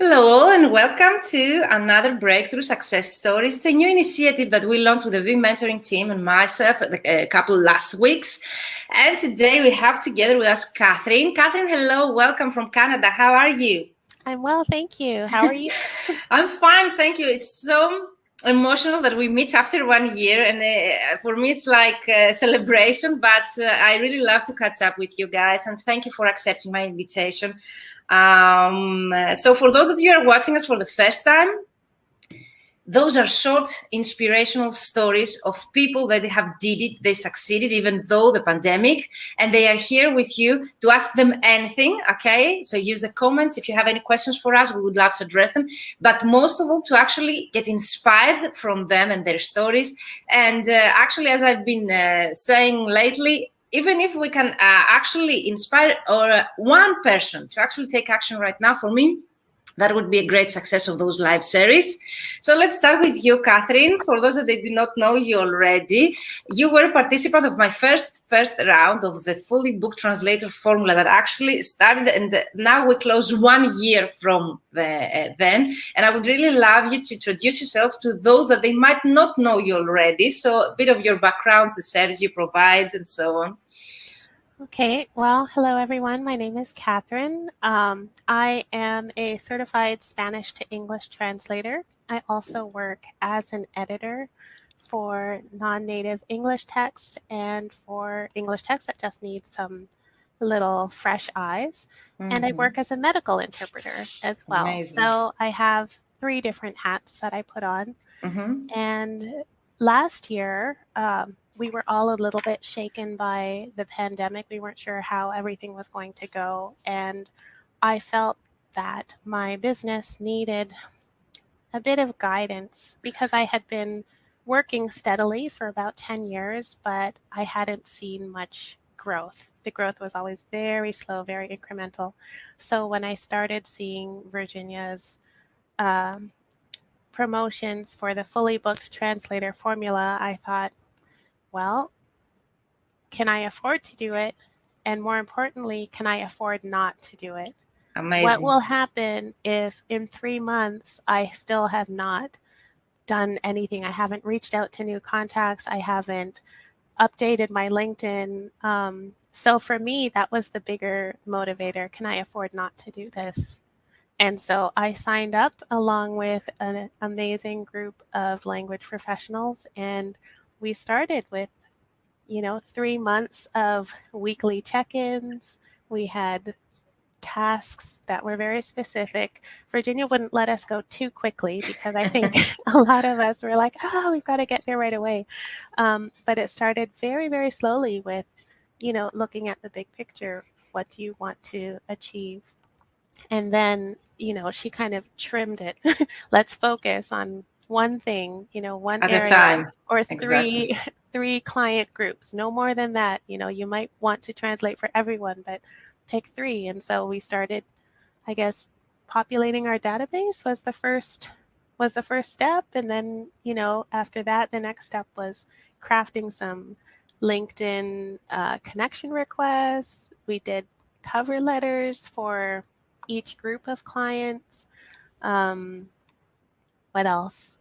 Hello and welcome to another Breakthrough Success Stories. It's a new initiative that we launched with the V Mentoring team and myself a couple last weeks. And today we have together with us Catherine. Catherine, hello, welcome from Canada. How are you? I'm well, thank you. How are you? I'm fine, thank you. It's so emotional that we meet after 1 year, and for me it's like a celebration, but I really love to catch up with you guys, and thank you for accepting my invitation. So for those of you who are watching us for the first time, those are short inspirational stories of people that they have did it, they succeeded even though the pandemic, and they are here with you to ask them anything. Okay, so use the comments if you have any questions for us. We would love to address them, but most of all to actually get inspired from them and their stories. And actually, as I've been saying lately, even if we can actually inspire or one person to actually take action right now, for me that would be a great success of those live series. So let's start with you, Catherine. For those that they do not know you already, you were a participant of my first round of the fully booked translator formula that actually started, and now we close 1 year from then. And I would really love you to introduce yourself to those that they might not know you already. So a bit of your background, the service you provide, and so on. Okay, well, hello everyone. My name is Catherine. I am a certified Spanish to English translator. I also work as an editor for non-native English texts and for English text that just needs some little fresh eyes. And I work as a medical interpreter as well. Amazing. So I have 3 different hats that I put on. And last year, we were all a little bit shaken by the pandemic. We weren't sure how everything was going to go. And I felt that my business needed a bit of guidance because I had been working steadily for about 10 years, but I hadn't seen much growth. The growth was always very slow, very incremental. So when I started seeing Virginia's promotions for the fully booked translator formula, I thought, well, can I afford to do it? And more importantly, can I afford not to do it? Amazing. What will happen if in 3 months I still have not done anything? I haven't reached out to new contacts. I haven't updated my LinkedIn. So for me, that was the bigger motivator. Can I afford not to do this? And so I signed up along with an amazing group of language professionals, and we started with 3 months of weekly check-ins. We had tasks that were very specific. Virginia wouldn't let us go too quickly because I think a lot of us were like, oh, we've got to get there right away. But it started very, very slowly with, looking at the big picture. What do you want to achieve? And then, she kind of trimmed it. Let's focus on one thing, one At a area time. or Exactly. three client groups, no more than that. You might want to translate for everyone, but pick 3. And so we started, I guess, populating our database was the first step. And then, after that, the next step was crafting some LinkedIn connection requests. We did cover letters for each group of clients. What else?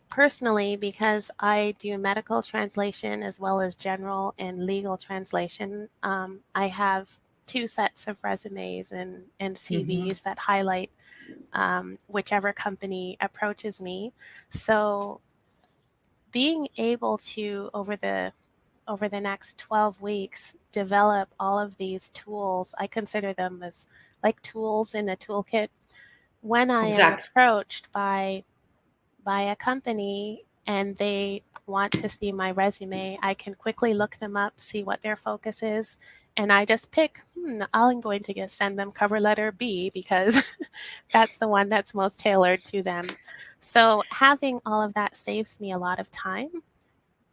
Personally, because I do medical translation as well as general and legal translation, I have 2 sets of resumes and CVs that highlight whichever company approaches me. So being able to, over the next 12 weeks, develop all of these tools, I consider them as like tools in a toolkit. When I am approached by a company and they want to see my resume, I can quickly look them up, see what their focus is, and I just pick, I'm going to send them cover letter B because that's the one that's most tailored to them. So having all of that saves me a lot of time.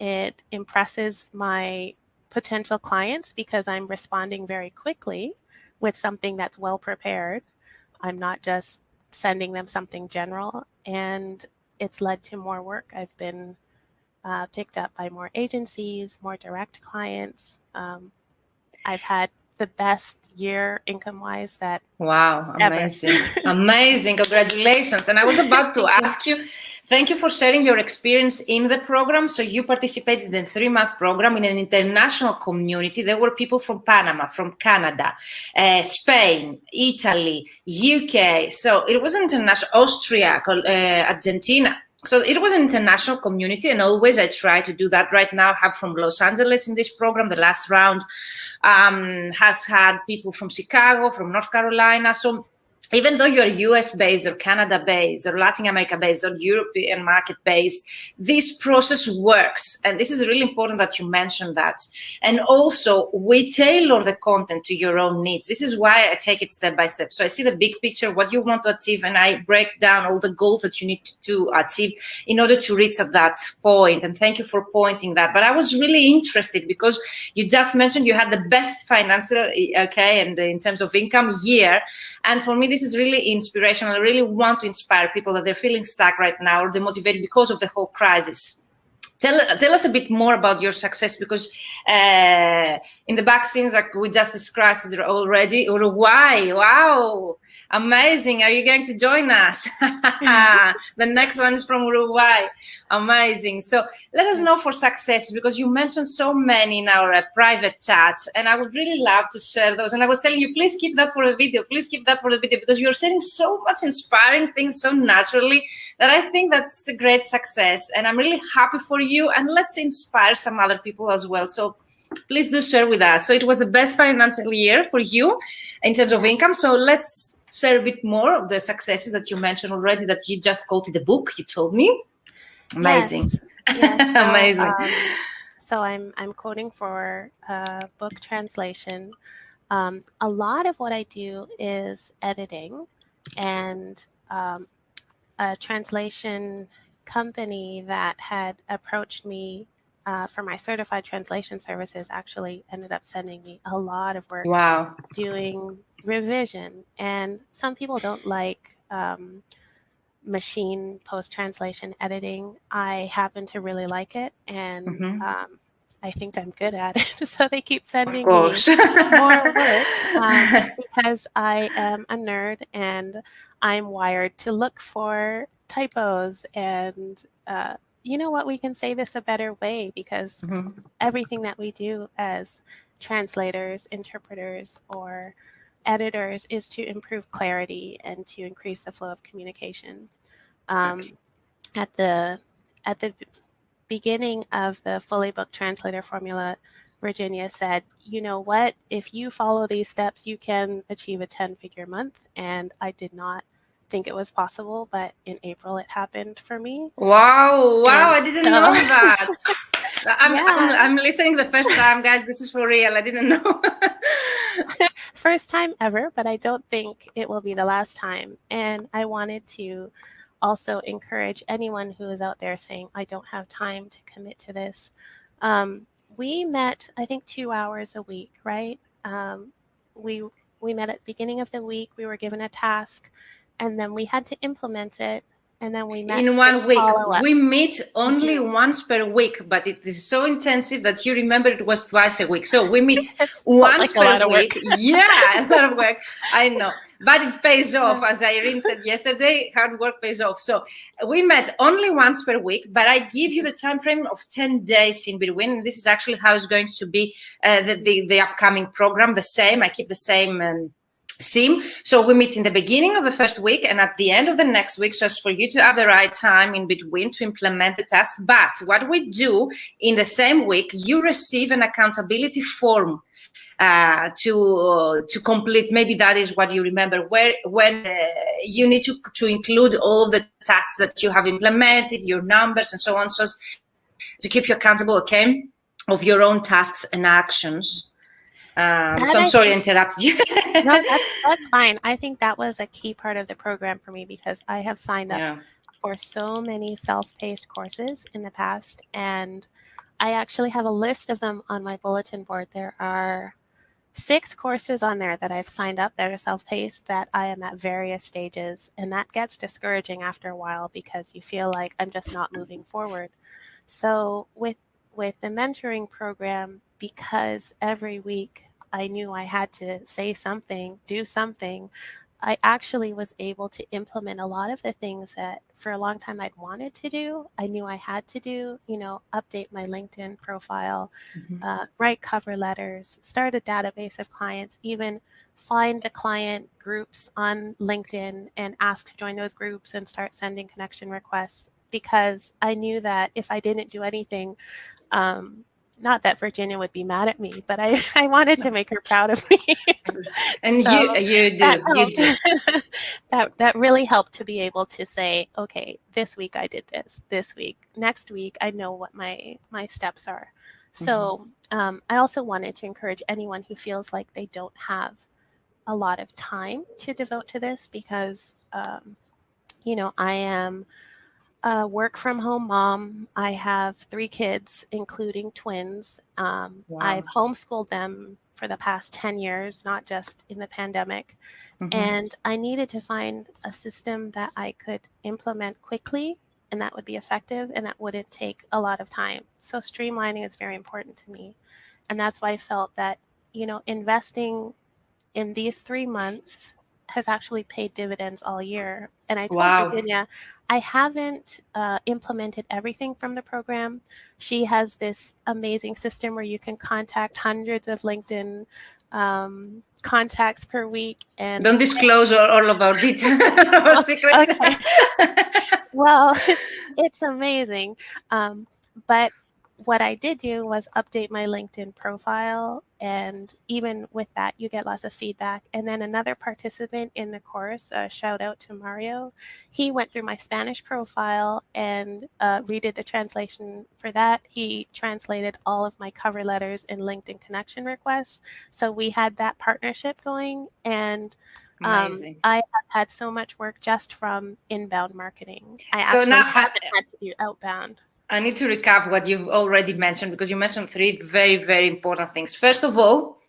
It impresses my potential clients because I'm responding very quickly with something that's well prepared. I'm not just sending them something general, and it's led to more work. I've been picked up by more agencies, more direct clients. I've had the best year income-wise that Wow, amazing. ever. Amazing. Congratulations. And I was about to ask you, thank you for sharing your experience in the program. So you participated in a 3-month program in an international community. There were people from Panama, from Canada, Spain, Italy, UK. So it was international, Austria, Argentina. So it was an international community, and always I try to do that. Right now, I have from Los Angeles in this program. The last round has had people from Chicago, from North Carolina. So even though you're US based or Canada based or Latin America based or European market based, this process works. And this is really important that you mention that. And also, we tailor the content to your own needs. This is why I take it step by step. So I see the big picture, what you want to achieve, and I break down all the goals that you need to achieve in order to reach at that point. And thank you for pointing that. But I was really interested because you just mentioned you had the best financial, okay, and in terms of income year. And for me, this is really inspirational. I really want to inspire people that they're feeling stuck right now or demotivated because of the whole crisis. Tell us a bit more about your success, because in the back scenes, like we just discussed already, Uruguay, wow, amazing. Are you going to join us? The next one is from Uruguay. Amazing. So let us know for success, because you mentioned so many in our private chat, and I would really love to share those. And I was telling you, please keep that for the video. Please keep that for the video, because you're sharing so much inspiring things so naturally that I think that's a great success. And I'm really happy for you. And let's inspire some other people as well. So please do share with us. So it was the best financial year for you in terms of income. So let's share a bit more of the successes that you mentioned already, that you just quoted the book, you told me. Amazing. Yes. So, amazing. So I'm quoting for book translation. A lot of what I do is editing, and a translation company that had approached me for my certified translation services actually ended up sending me a lot of work. Wow. Doing revision. And some people don't like machine post-translation editing. I happen to really like it, and I think I'm good at it. So they keep sending me more work because I am a nerd and I'm wired to look for typos. And you know what, we can say this a better way, because everything that we do as translators, interpreters, or editors is to improve clarity and to increase the flow of communication. At the beginning of the fully booked translator formula, Virginia said, you know what, if you follow these steps, you can achieve a 10-figure month. And I did not think it was possible, but in April it happened for me. Wow, I didn't know that. I'm listening the first time, guys. This is for real. I didn't know. First time ever, but I don't think it will be the last time. And I wanted to also encourage anyone who is out there saying, I don't have time to commit to this. We met, I think, 2 hours a week, right? We met at the beginning of the week. We were given a task, and then we had to implement it. And then we met in 1 week. We meet only once per week, but it is so intensive that you remember it was twice a week. So we meet once per week. Yeah, a lot of work. I know, but it pays off. As Irene said yesterday, hard work pays off. So we met only once per week, but I give you the time frame of 10 days in between. And this is actually how it's going to be the upcoming program. The same. I keep the same sim. So we meet in the beginning of the first week and at the end of the next week, just for you to have the right time in between to implement the task. But what we do in the same week, you receive an accountability form to complete. Maybe that is what you remember, when you need to include all of the tasks that you have implemented, your numbers and so on, so as to keep you accountable, okay, of your own tasks and actions. So I'm sorry to interrupt you. No, that's fine. I think that was a key part of the program for me, because I have signed up for so many self-paced courses in the past, and I actually have a list of them on my bulletin board. There are 6 courses on there that I've signed up that are self-paced that I am at various stages, and that gets discouraging after a while because you feel like I'm just not moving forward. So with the mentoring program, because every week I knew I had to say something, do something, I actually was able to implement a lot of the things that for a long time I'd wanted to do. I knew I had to do, update my LinkedIn profile, write cover letters, start a database of clients, even find the client groups on LinkedIn and ask to join those groups and start sending connection requests, because I knew that if I didn't do anything, not that Virginia would be mad at me, but I wanted to make her proud of me. And So you that do, you helped. do. That really helped to be able to say, okay, this week I did this week, next week I know what my steps are. So I also wanted to encourage anyone who feels like they don't have a lot of time to devote to this, because I am a work from home mom. I have 3 kids, including twins. I've homeschooled them for the past 10 years, not just in the pandemic. And I needed to find a system that I could implement quickly and that would be effective and that wouldn't take a lot of time. So streamlining is very important to me. And that's why I felt that, investing in these 3 months has actually paid dividends all year. And I told Virginia, I haven't implemented everything from the program. She has this amazing system where you can contact hundreds of LinkedIn contacts per week. And don't disclose all about it. Our secrets. Okay. Well, it's amazing. But what I did do was update my LinkedIn profile. And even with that, you get lots of feedback. And then another participant in the course, shout out to Mario, he went through my Spanish profile and redid the translation for that. He translated all of my cover letters and LinkedIn connection requests. So we had that partnership going. And I have had so much work just from inbound marketing. I actually haven't had to do outbound. I need to recap what you've already mentioned, because you mentioned 3 very, very important things. First of all,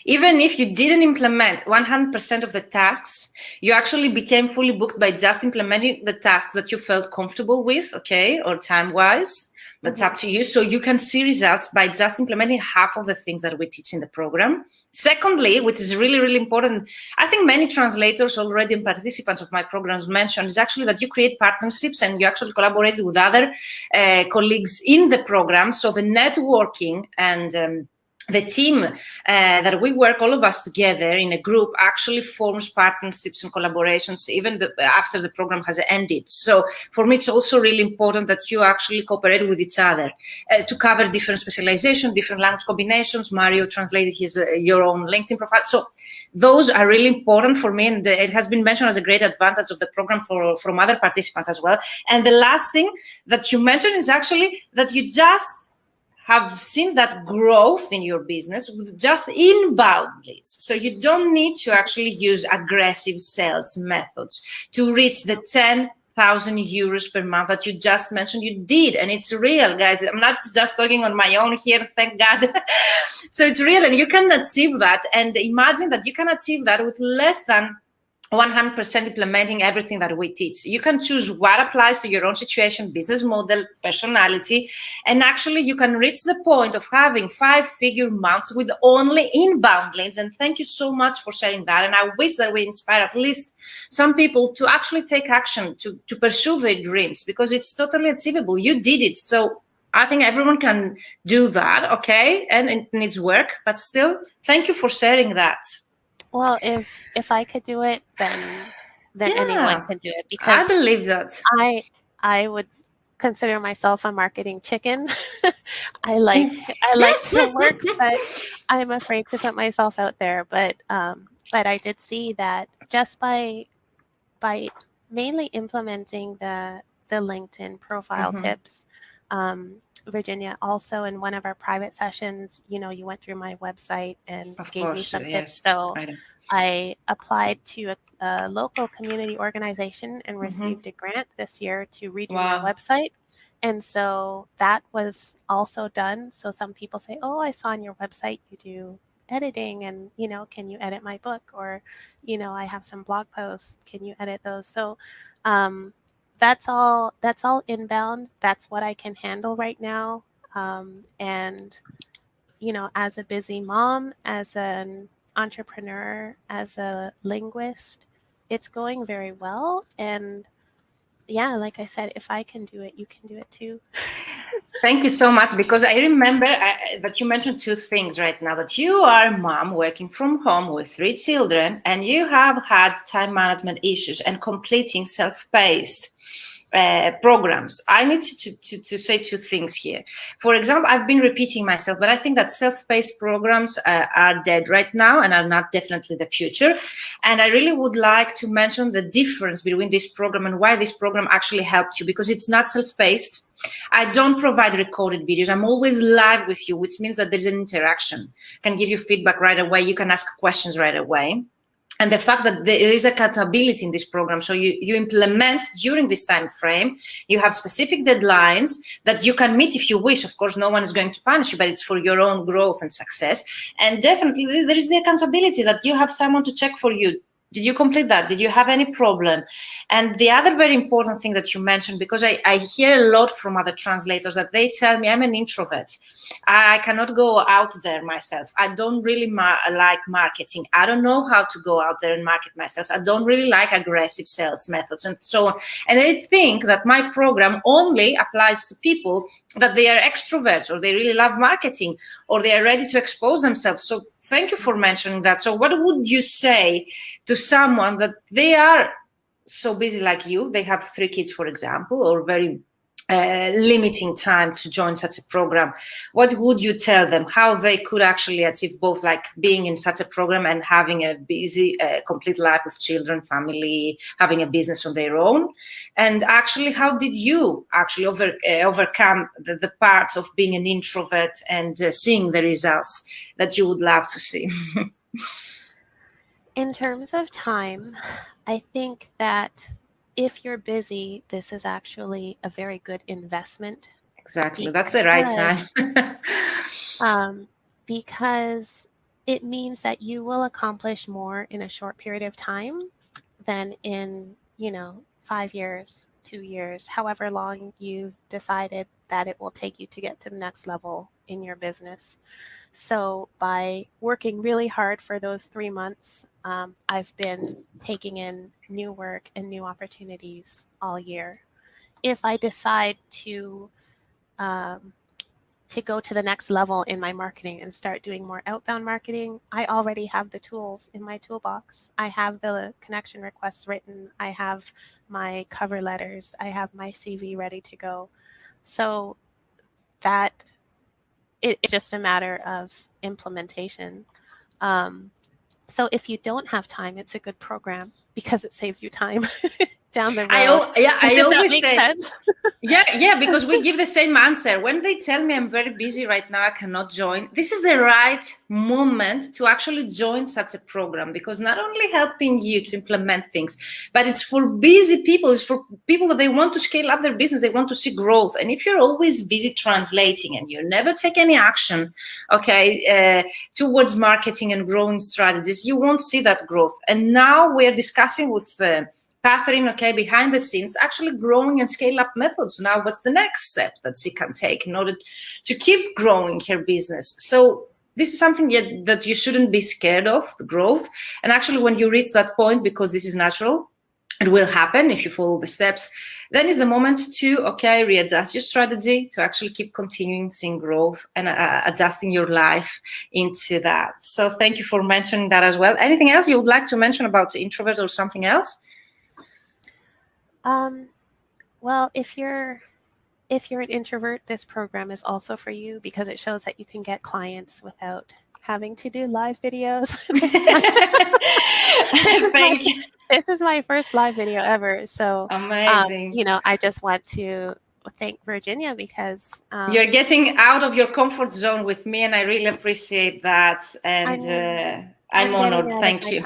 even if you didn't implement 100% of the tasks, you actually became fully booked by just implementing the tasks that you felt comfortable with, okay, or time-wise. That's up to you. So you can see results by just implementing half of the things that we teach in the program. Secondly, which is really, really important, I think many translators already and participants of my programs mentioned, is actually that you create partnerships and you actually collaborate with other colleagues in the program. So the networking and the team that we work, all of us together in a group, actually forms partnerships and collaborations even after the program has ended. So for me, it's also really important that you actually cooperate with each other to cover different specialization, different language combinations. Mario translated your own LinkedIn profile. So those are really important for me, and it has been mentioned as a great advantage of the program from other participants as well. And the last thing that you mentioned is actually that you just have seen that growth in your business with just inbound leads. So you don't need to actually use aggressive sales methods to reach the 10,000 euros per month that you just mentioned you did. And it's real, guys. I'm not just talking on my own here, thank God. So it's real, and you can achieve that. And imagine that you can achieve that with less than 100% implementing everything that we teach. You can choose what applies to your own situation, business model, personality, and actually you can reach the point of having 5-figure months with only inbound leads. And thank you so much for sharing that. And I wish that we inspire at least some people to actually take action, to pursue their dreams, because it's totally achievable. You did it. So I think everyone can do that, okay? And it needs work, but still, thank you for sharing that. Well, if I could do it, then anyone can do it, I because believe that. I would consider myself a marketing chicken. I like to work, but I'm afraid to put myself out there. But I did see that just by mainly implementing the LinkedIn profile tips. Virginia, also in one of our private sessions, you went through my website and gave me some tips. So I applied to a local community organization and received a grant this year to redo my website. And so that was also done. So some people say, oh, I saw on your website you do editing, and can you edit my book? Or I have some blog posts, can you edit those? So that's all inbound. That's what I can handle right now. And as a busy mom, as an entrepreneur, as a linguist, it's going very well. And yeah, like I said, if I can do it, you can do it too. Thank you so much, because I remember that you mentioned two things right now, that you are a mom working from home with 3 children, and you have had time management issues and completing self-paced programs. I need to say two things here. For example, I've been repeating myself, but I think that self-paced programs are dead right now and are not definitely the future. And I really would like to mention the difference between this program and why this program actually helped you, because it's not self-paced. I don't provide recorded videos. I'm always live with you, which means that there's an interaction. I can give you feedback right away. You can ask questions right away. And the fact that there is accountability in this program, so you implement during this time frame, you have specific deadlines that you can meet if you wish. Of course, no one is going to punish you, but it's for your own growth and success. And definitely there is the accountability that you have someone to check for you. Did you complete that? Did you have any problem? And the other very important thing that you mentioned, because I hear a lot from other translators that they tell me, I'm an introvert. I cannot go out there myself. I don't really like marketing. I don't know how to go out there and market myself. I don't really like aggressive sales methods and so on. And I think that my program only applies to people that they are extroverts, or they really love marketing, or they are ready to expose themselves. So thank you for mentioning that. So what would you say to someone that they are so busy like you, they have 3 kids, for example, or very limiting time to join such a program? What would you tell them how they could actually achieve both, like being in such a program and having a busy complete life with children, family, having a business on their own? And actually, how did you actually overcome the part of being an introvert and seeing the results that you would love to see? In terms of time, I think that if you're busy, this is actually a very good investment. Exactly, that's the right time. Because it means that you will accomplish more in a short period of time than in, 5 years, 2 years, however long you've decided that it will take you to get to the next level in your business. So by working really hard for those 3 months, I've been taking in new work and new opportunities all year. If I decide to go to the next level in my marketing and start doing more outbound marketing, I already have the tools in my toolbox. I have the connection requests written. I have my cover letters. I have my CV ready to go. So that it's just a matter of implementation. So if you don't have time, it's a good program because it saves you time down the road. I always say, sense? yeah, because we give the same answer. When they tell me I'm very busy right now, I cannot join, this is the right moment to actually join such a program, because not only helping you to implement things, but it's for busy people. It's for people that they want to scale up their business. They want to see growth. And if you're always busy translating and you never take any action, towards marketing and growing strategies, you won't see that growth. And now we're discussing with Catherine, behind the scenes, actually growing and scale up methods. Now, what's the next step that she can take in order to keep growing her business? So this is something that you shouldn't be scared of, the growth. And actually, when you reach that point, because this is natural, it will happen if you follow the steps, then is the moment to, readjust your strategy to actually keep continuing seeing growth and adjusting your life into that. So thank you for mentioning that as well. Anything else you would like to mention about the introvert or something else? Well, if you're an introvert, this program is also for you because it shows that you can get clients without having to do live videos. This is my first live video ever. So amazing. I just want to thank Virginia because you're getting out of your comfort zone with me, and I really appreciate that. And I'm honored. Thank you.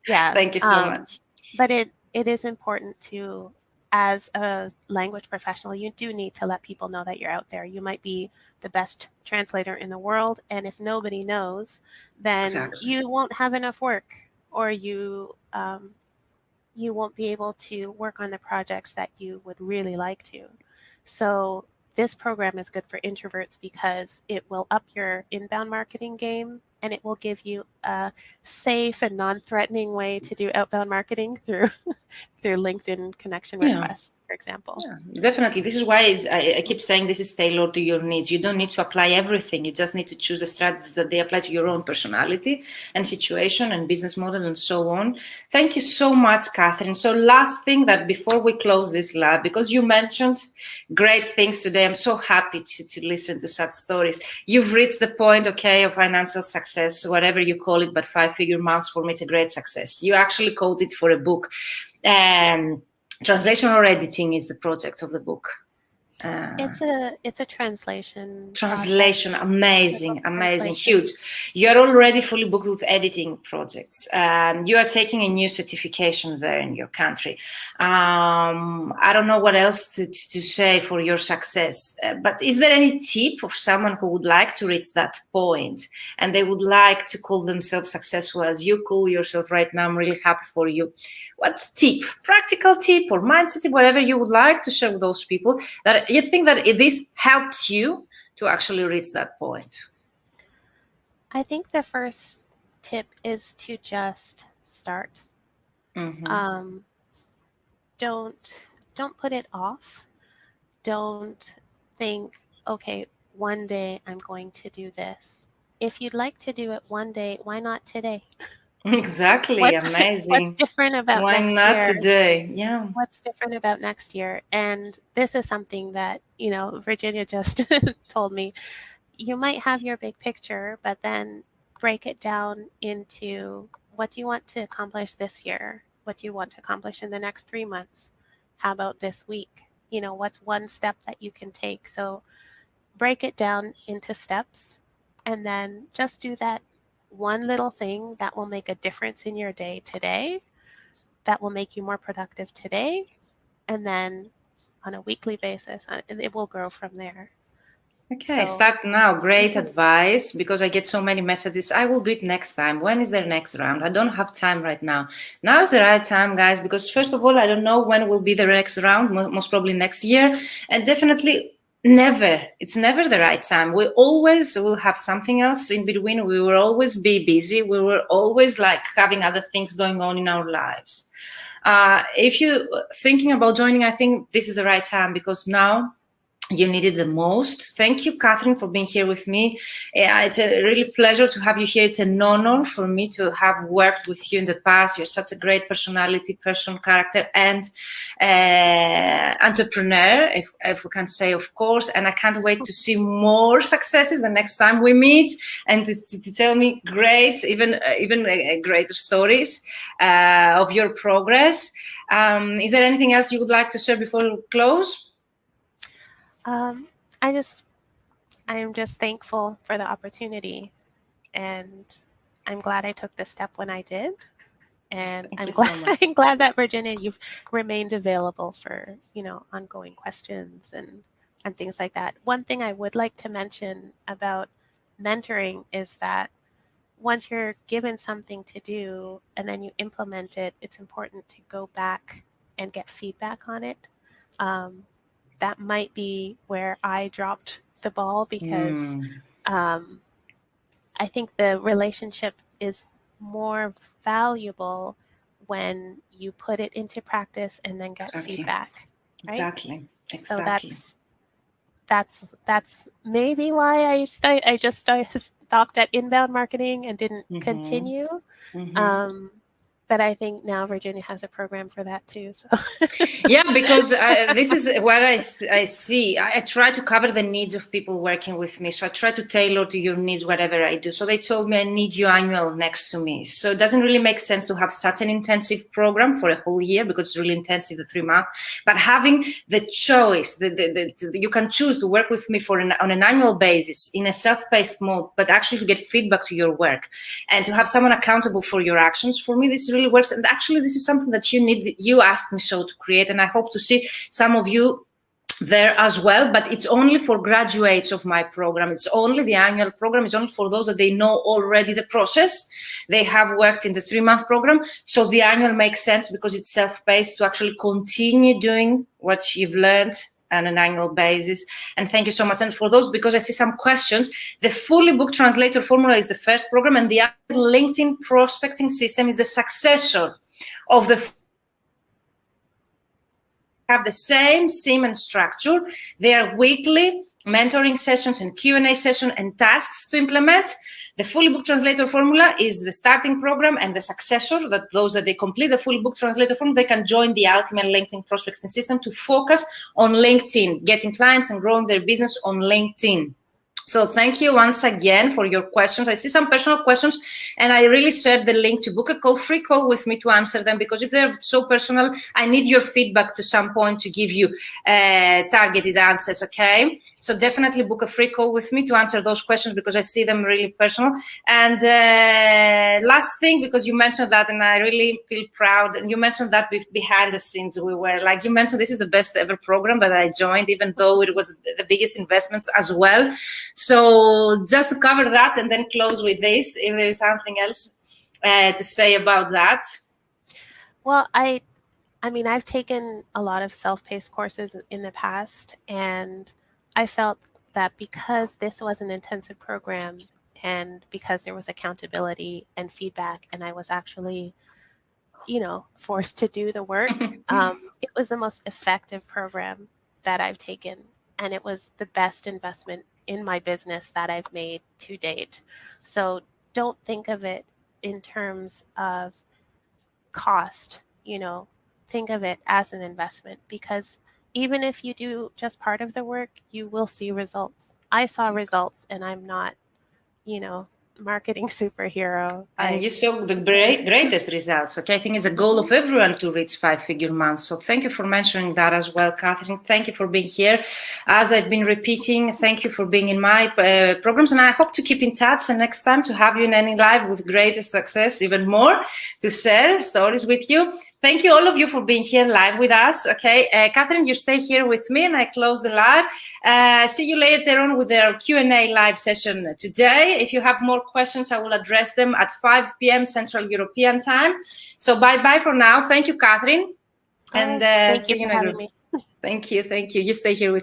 Yeah. Thank you so much. But it is important to, as a language professional, you do need to let people know that you're out there. You might be the best translator in the world, and if nobody knows, then you won't have enough work, or you won't be able to work on the projects that you would really like to. So this program is good for introverts because it will up your inbound marketing game, and it will give you a safe and non-threatening way to do outbound marketing through through LinkedIn connection requests, for example. Yeah, definitely. This is why I keep saying this is tailored to your needs. You don't need to apply everything. You just need to choose the strategies that they apply to your own personality and situation and business model and so on. Thank you so much, Catherine. So last thing, that before we close this lab, because you mentioned great things today, I'm so happy to listen to such stories. You've reached the point, okay, of financial success, whatever you call it, but 5-figure months, for me, it's a great success. You actually quoted for a book. Translation or editing is the project of the book? It's a translation. Translation, amazing, huge. You're already fully booked with editing projects. You are taking a new certification there in your country. I don't know what else to say for your success, but is there any tip of someone who would like to reach that point and they would like to call themselves successful as you call yourself right now? I'm really happy for you. What tip, practical tip or mindset tip, whatever you would like to share with those people that you think that this helped you to actually reach that point? I think the first tip is to just start. Mm-hmm. Don't put it off. Don't think, okay, one day I'm going to do this. If you'd like to do it one day, why not today? Exactly. Amazing. What's different about why next not year? Today? Yeah. What's different about next year? And this is something that, Virginia just told me. You might have your big picture, but then break it down into, what do you want to accomplish this year? What do you want to accomplish in the next 3 months? How about this week? What's one step that you can take? So break it down into steps, and then just do that one little thing that will make a difference in your day today, that will make you more productive today, and then on a weekly basis, it will grow from there. Okay, start now. Great advice, because I get so many messages. I will do it next time. When is their next round? I don't have time right now. Now is the right time, guys, because first of all, I don't know when will be the next round, most probably next year. And definitely it's never the right time. We always will have something else in between. We will always be busy. We will always having other things going on in our lives. If you're thinking about joining, I think this is the right time, because now you need it the most. Thank you, Catherine, for being here with me. It's a really pleasure to have you here. It's an honor for me to have worked with you in the past. You're such a great personality, character, and entrepreneur, if we can say, of course. And I can't wait to see more successes the next time we meet, and to tell me even greater stories of your progress. Is there anything else you would like to share before we close? I am just thankful for the opportunity, and I'm glad I took this step when I did. And I'm glad that, Virginia, you've remained available for, ongoing questions and things like that. One thing I would like to mention about mentoring is that once you're given something to do and then you implement it, it's important to go back and get feedback on it. That might be where I dropped the ball, because I think the relationship is more valuable when you put it into practice and then get feedback. Right? Exactly. So that's maybe why I just stopped at inbound marketing and didn't continue. But I think now Virginia has a program for that too. So. Yeah, because this is what I see. I try to cover the needs of people working with me. So I try to tailor to your needs whatever I do. So they told me I need you annual next to me. So it doesn't really make sense to have such an intensive program for a whole year, because it's really intensive, the 3 months. But having the choice, you can choose to work with me on an annual basis in a self-paced mode, but actually to get feedback to your work and to have someone accountable for your actions. For me, this really works. And actually, this is something that you asked me so to create. And I hope to see some of you there as well, but it's only for graduates of my program. It's only the annual program. It's only for those that they know already the process. They have worked in the 3-month program. So the annual makes sense because it's self-paced to actually continue doing what you've learned on an annual basis. And thank you so much. And for those, because I see some questions, the fully booked translator formula is the first program, and the LinkedIn prospecting system is the successor of the have the same theme and structure. They are weekly mentoring sessions and Q&A session and tasks to implement. The fully booked translator formula is the starting program, and the successor, that those that they complete the fully booked translator formula, they can join the ultimate LinkedIn prospecting system to focus on LinkedIn, getting clients and growing their business on LinkedIn. So thank you once again for your questions. I see some personal questions, and I really shared the link to book a call, free call with me to answer them, because if they're so personal, I need your feedback to some point to give you targeted answers, okay? So definitely book a free call with me to answer those questions, because I see them really personal. And last thing, because you mentioned that, and I really feel proud, and you mentioned that behind the scenes we were, like you mentioned, this is the best ever program that I joined, even though it was the biggest investments as well. So just to cover that and then close with this, if there is something else to say about that. Well, I mean, I've taken a lot of self-paced courses in the past, and I felt that because this was an intensive program and because there was accountability and feedback, and I was actually, you know, forced to do the work, it was the most effective program that I've taken, and it was the best investment in my business that I've made to date. So don't think of it in terms of cost, you know, think of it as an investment, because even if you do just part of the work, you will see results. I saw results, and I'm not, you know, marketing superhero. And you saw the greatest results. Okay, I think it's a goal of everyone to reach 5-figure months. So thank you for mentioning that as well, Catherine. Thank you for being here. As I've been repeating, thank you for being in my programs, and I hope to keep in touch, and next time to have you in any live with greatest success, even more, to share stories with you. Thank you, all of you, for being here live with us. Okay, Catherine, you stay here with me, and I close the live. See you later on with our Q&A live session today. If you have more questions, I will address them at 5 p.m. Central European time. So bye-bye for now. Thank you, Catherine. And thank you for having me. Thank you. You stay here with me.